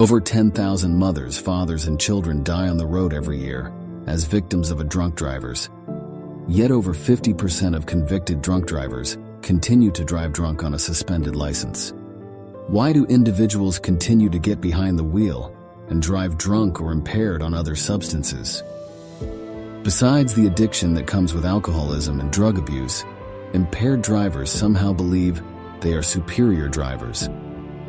Over 10,000 mothers, fathers, and children die on the road every year as victims of drunk drivers. Yet over 50% of convicted drunk drivers continue to drive drunk on a suspended license. Why do individuals continue to get behind the wheel and drive drunk or impaired on other substances? Besides the addiction that comes with alcoholism and drug abuse, impaired drivers somehow believe they are superior drivers.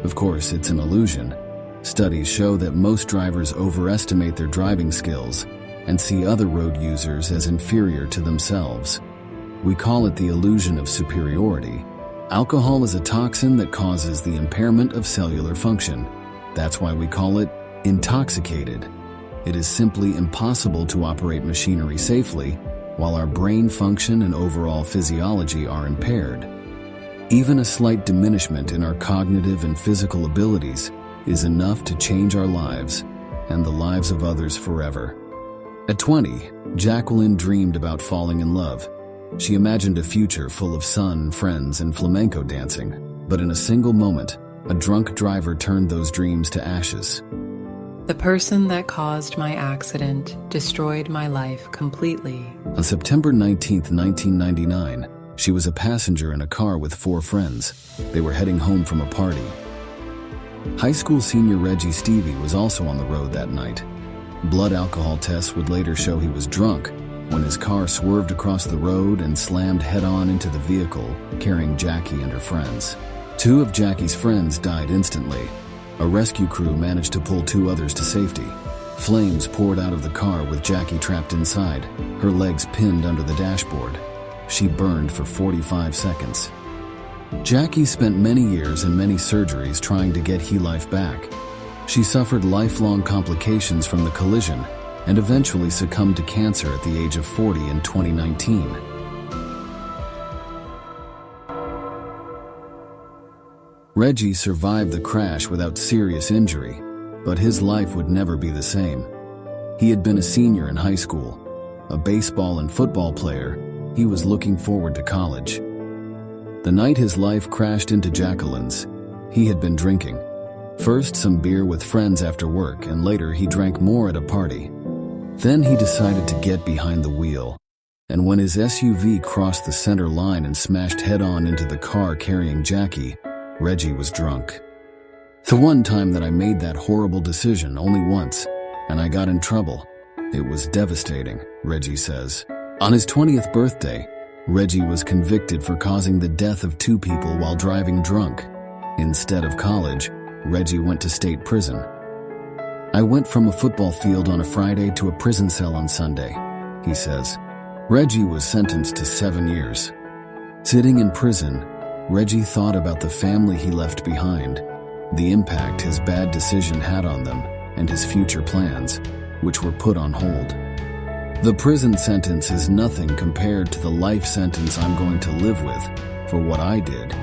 Of course, it's an illusion. Studies show that most drivers overestimate their driving skills and see other road users as inferior to themselves. We call it the illusion of superiority. Alcohol is a toxin that causes the impairment of cellular function. That's why we call it intoxicated. It is simply impossible to operate machinery safely while our brain function and overall physiology are impaired. Even a slight diminishment in our cognitive and physical abilities is enough to change our lives and the lives of others forever. At 20, Jacqueline dreamed about falling in love. She imagined a future full of sun, friends, and flamenco dancing. But in a single moment, a drunk driver turned those dreams to ashes. The person that caused my accident destroyed my life completely. On September 19, 1999, she was a passenger in a car with 4 friends. They were heading home from a party. High school senior Reggie Stevie was also on the road that night. Blood alcohol tests would later show he was drunk when his car swerved across the road and slammed head-on into the vehicle, carrying Jackie and her friends. 2 of Jackie's friends died instantly. A rescue crew managed to pull 2 others to safety. Flames poured out of the car with Jackie trapped inside, her legs pinned under the dashboard. She burned for 45 seconds. Jackie spent many years and many surgeries trying to get life back. She suffered lifelong complications from the collision and eventually succumbed to cancer at the age of 40 in 2019. Reggie survived the crash without serious injury, but his life would never be the same. He had been a senior in high school, a baseball and football player. He was looking forward to college. The night his life crashed into Jacqueline's, he had been drinking. First some beer with friends after work, and later he drank more at a party. Then he decided to get behind the wheel, and when his SUV crossed the center line and smashed head-on into the car carrying Jackie, Reggie was drunk. The one time that I made that horrible decision, only once, and I got in trouble. It was devastating, Reggie says. On his 20th birthday, Reggie was convicted for causing the death of 2 people while driving drunk. Instead of college, Reggie went to state prison. I went from a football field on a Friday to a prison cell on Sunday, he says. Reggie was sentenced to 7 years. Sitting in prison, Reggie thought about the family he left behind, the impact his bad decision had on them, and his future plans, which were put on hold. The prison sentence is nothing compared to the life sentence I'm going to live with for what I did,